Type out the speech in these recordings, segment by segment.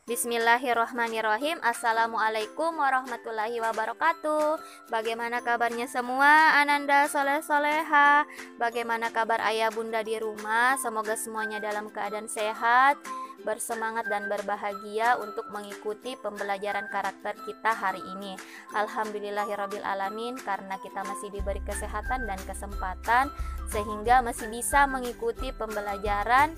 Bismillahirrohmanirrohim. Assalamualaikum warahmatullahi wabarakatuh. Bagaimana kabarnya semua, Ananda soleh-soleha? Bagaimana kabar ayah bunda di rumah? Semoga semuanya dalam keadaan sehat, bersemangat dan berbahagia untuk mengikuti pembelajaran karakter kita hari ini. Alhamdulillahirabbil alamin, karena kita masih diberi kesehatan dan kesempatan sehingga masih bisa mengikuti pembelajaran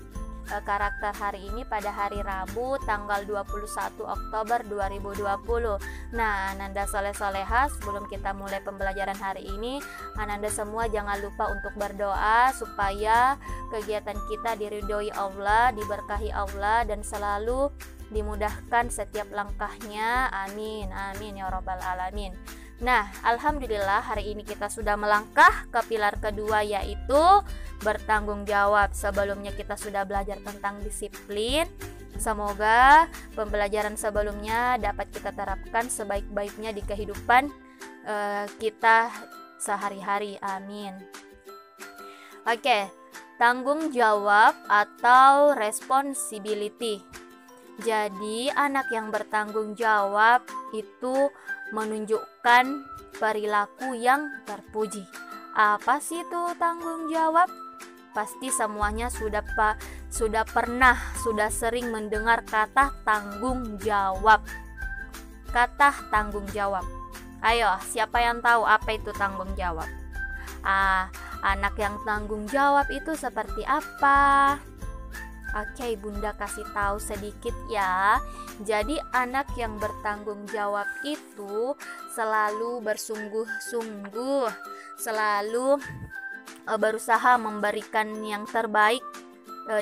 karakter hari ini pada hari Rabu tanggal 21 Oktober 2020. Nah, Ananda soleh-soleha, sebelum kita mulai pembelajaran hari ini, Ananda semua jangan lupa untuk berdoa supaya kegiatan kita diridhoi Allah, diberkahi Allah, dan selalu dimudahkan setiap langkahnya. Amin, amin ya rabbal alamin. Nah, alhamdulillah hari ini kita sudah melangkah ke pilar kedua, yaitu bertanggung jawab. Sebelumnya kita sudah belajar tentang disiplin. Semoga pembelajaran sebelumnya dapat kita terapkan sebaik-baiknya di kehidupan kita sehari-hari. Amin. Oke, tanggung jawab atau responsibility. Jadi anak yang bertanggung jawab itu menunjukkan perilaku yang terpuji. Apa sih itu tanggung jawab? Pasti semuanya sudah sering mendengar kata tanggung jawab. Kata tanggung jawab. Ayo, siapa yang tahu apa itu tanggung jawab? Anak yang tanggung jawab itu seperti apa? Oke, Bunda kasih tahu sedikit ya. Jadi anak yang bertanggung jawab itu selalu bersungguh-sungguh, selalu berusaha memberikan yang terbaik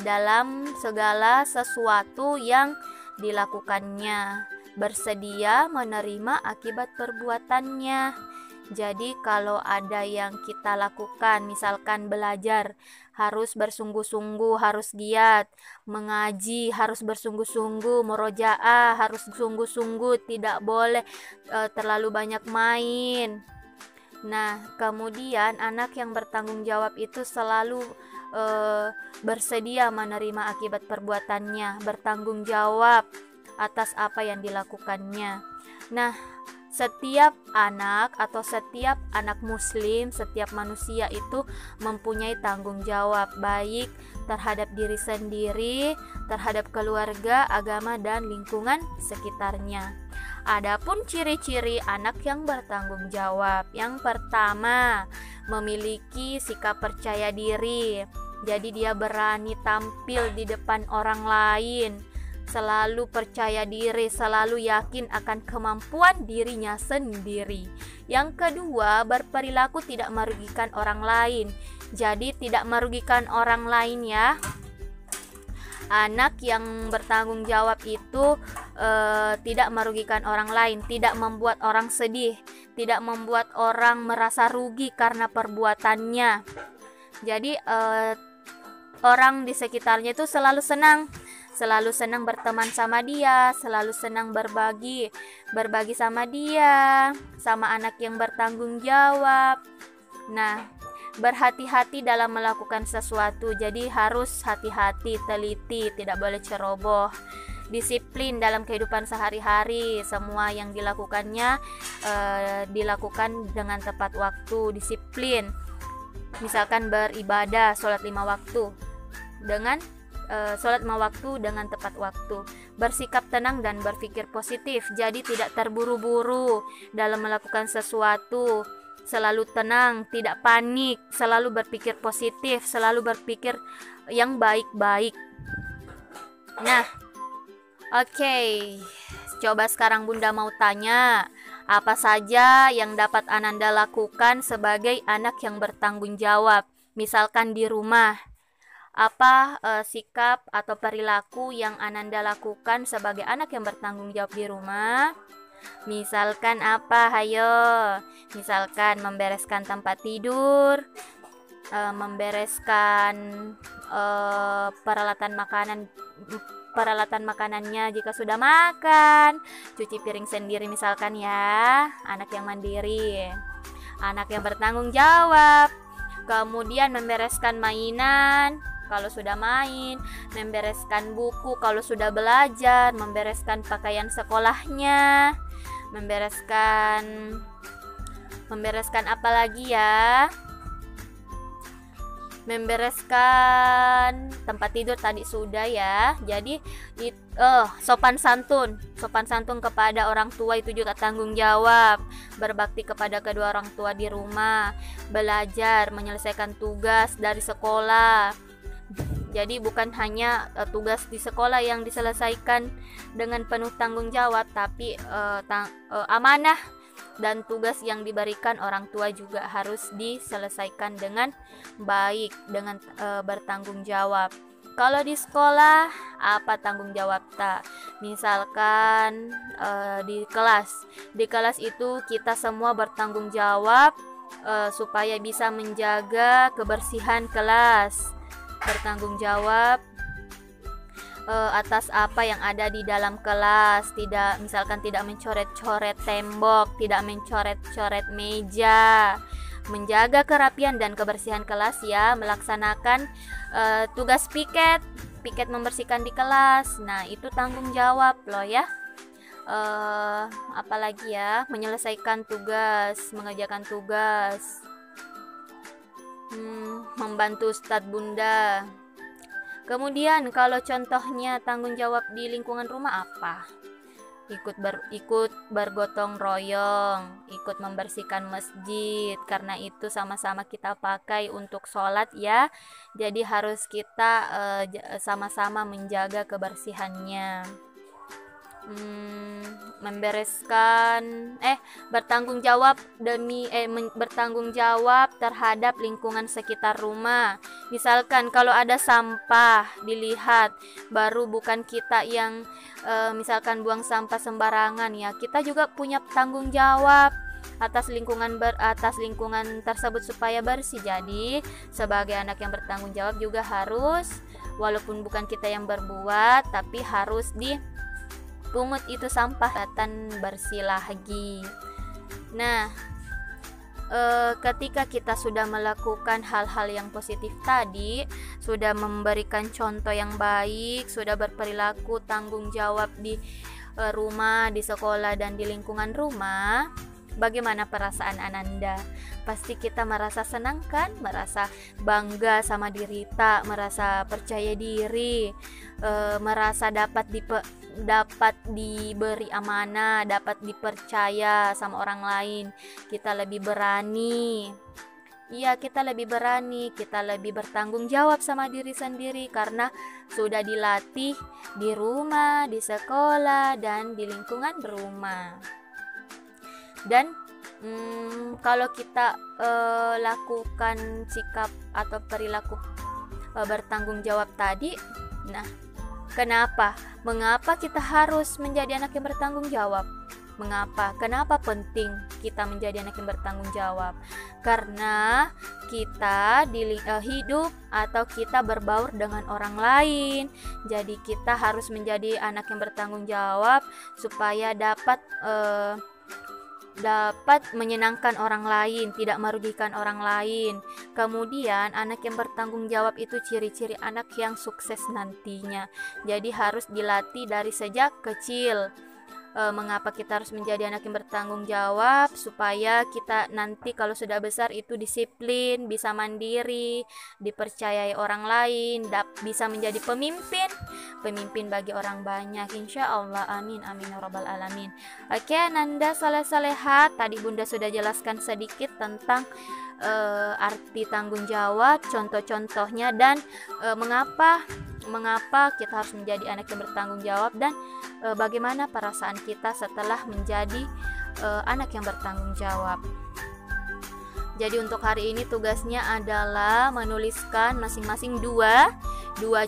dalam segala sesuatu yang dilakukannya, bersedia menerima akibat perbuatannya. Jadi kalau ada yang kita lakukan, misalkan belajar, harus bersungguh-sungguh, harus giat, mengaji harus bersungguh-sungguh, murojaah harus sungguh-sungguh, tidak boleh terlalu banyak main. Nah, kemudian anak yang bertanggung jawab itu selalu bersedia menerima akibat perbuatannya, bertanggung jawab atas apa yang dilakukannya. Nah, setiap anak atau setiap anak muslim, setiap manusia itu mempunyai tanggung jawab baik terhadap diri sendiri, terhadap keluarga, agama, dan lingkungan sekitarnya. Adapun ciri-ciri anak yang bertanggung jawab. Yang pertama, memiliki sikap percaya diri. Jadi dia berani tampil di depan orang lain, selalu percaya diri, selalu yakin akan kemampuan dirinya sendiri. Yang kedua, berperilaku tidak merugikan orang lain. Jadi tidak merugikan orang lain ya. Anak yang bertanggung jawab itu tidak merugikan orang lain, tidak membuat orang sedih, tidak membuat orang merasa rugi karena perbuatannya. Jadi orang di sekitarnya itu selalu senang berteman sama dia, selalu senang berbagi sama dia, sama anak yang bertanggung jawab. Nah, berhati-hati dalam melakukan sesuatu, jadi harus hati-hati, teliti, tidak boleh ceroboh. Disiplin dalam kehidupan sehari-hari, semua yang dilakukannya dilakukan dengan tepat waktu, disiplin. Misalkan beribadah, sholat 5 waktu dengan sholat 5 waktu dengan tepat waktu, bersikap tenang dan berpikir positif, jadi tidak terburu-buru dalam melakukan sesuatu, selalu tenang, tidak panik, selalu berpikir positif, selalu berpikir yang baik-baik. Nah, oke, coba sekarang Bunda mau tanya, apa saja yang dapat Ananda lakukan sebagai anak yang bertanggung jawab, misalkan di rumah? Apa sikap atau perilaku yang Ananda lakukan sebagai anak yang bertanggung jawab di rumah? Misalkan apa? Hayo. Misalkan membereskan tempat tidur, membereskan peralatan makanannya jika sudah makan, cuci piring sendiri misalkan ya, anak yang mandiri, anak yang bertanggung jawab. Kemudian membereskan mainan, kalau sudah main, membereskan buku kalau sudah belajar, membereskan pakaian sekolahnya, membereskan apa lagi ya? Membereskan tempat tidur tadi sudah ya. Jadi sopan santun kepada orang tua itu juga tanggung jawab. Berbakti kepada kedua orang tua di rumah, belajar, menyelesaikan tugas dari sekolah. Jadi bukan hanya tugas di sekolah yang diselesaikan dengan penuh tanggung jawab, tapi amanah dan tugas yang diberikan orang tua juga harus diselesaikan dengan baik, dengan bertanggung jawab. Kalau di sekolah, apa tanggung jawab tak? Misalkan di kelas itu kita semua bertanggung jawab supaya bisa menjaga kebersihan kelas, bertanggung jawab atas apa yang ada di dalam kelas, misalkan tidak mencoret-coret tembok, tidak mencoret-coret meja, menjaga kerapian dan kebersihan kelas ya, melaksanakan tugas piket membersihkan di kelas. Nah, itu tanggung jawab loh ya. Apalagi ya, menyelesaikan tugas, mengerjakan tugas, membantu Ustadz Bunda. Kemudian kalau contohnya tanggung jawab di lingkungan rumah apa? Ikut bergotong royong, ikut membersihkan masjid, karena itu sama-sama kita pakai untuk sholat ya. Jadi harus kita sama-sama menjaga kebersihannya. Bertanggung jawab terhadap lingkungan sekitar rumah. Misalkan kalau ada sampah dilihat, baru bukan kita yang misalkan buang sampah sembarangan ya, kita juga punya tanggung jawab atas lingkungan tersebut supaya bersih. Jadi sebagai anak yang bertanggung jawab juga harus, walaupun bukan kita yang berbuat, tapi harus pungut itu sampah dan bersih lagi. Nah, ketika kita sudah melakukan hal-hal yang positif tadi, sudah memberikan contoh yang baik, sudah berperilaku tanggung jawab di rumah, di sekolah, dan di lingkungan rumah, bagaimana perasaan Ananda? Pasti kita merasa senang kan? Merasa bangga sama diri kita, merasa percaya diri, merasa dapat diberi amanah, dapat dipercaya sama orang lain. Kita lebih berani. Iya, kita lebih berani, kita lebih bertanggung jawab sama diri sendiri karena sudah dilatih di rumah, di sekolah, dan di lingkungan rumah. Dan kalau kita lakukan sikap atau perilaku bertanggung jawab tadi, nah, mengapa kita harus menjadi anak yang bertanggung jawab? Kenapa penting kita menjadi anak yang bertanggung jawab? Karena kita hidup atau kita berbaur dengan orang lain. Jadi kita harus menjadi anak yang bertanggung jawab supaya dapat menyenangkan orang lain, tidak merugikan orang lain. Kemudian anak yang bertanggung jawab itu ciri-ciri anak yang sukses nantinya. Jadi harus dilatih dari sejak kecil. Mengapa kita harus menjadi anak yang bertanggung jawab? Supaya kita nanti kalau sudah besar itu disiplin, bisa mandiri, dipercayai orang lain, bisa menjadi pemimpin bagi orang banyak, insya Allah. Amin amin ya rabbal alamin. Oke, Nanda saleh-salehat, tadi Bunda sudah jelaskan sedikit tentang arti tanggung jawab, contoh-contohnya, dan mengapa kita harus menjadi anak yang bertanggung jawab, dan bagaimana perasaan kita setelah menjadi anak yang bertanggung jawab. Jadi untuk hari ini tugasnya adalah menuliskan masing-masing dua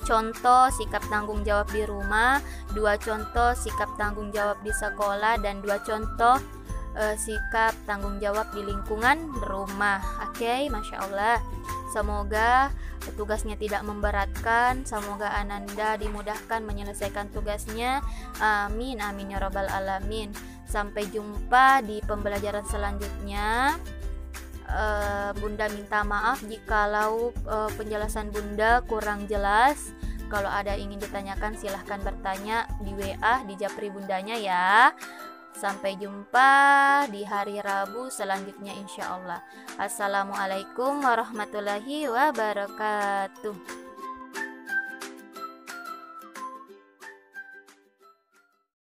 contoh sikap tanggung jawab di rumah, 2 contoh sikap tanggung jawab di sekolah, dan 2 contoh sikap tanggung jawab di lingkungan rumah. Oke, Masya Allah. Semoga tugasnya tidak memberatkan, semoga Ananda dimudahkan menyelesaikan tugasnya. Amin amin ya rabbal alamin. Sampai jumpa di pembelajaran selanjutnya. Bunda minta maaf jikalau penjelasan Bunda kurang jelas. Kalau ada ingin ditanyakan silahkan bertanya di WA di Japri Bundanya ya. Sampai jumpa di hari Rabu selanjutnya insya Allah. Assalamualaikum warahmatullahi wabarakatuh.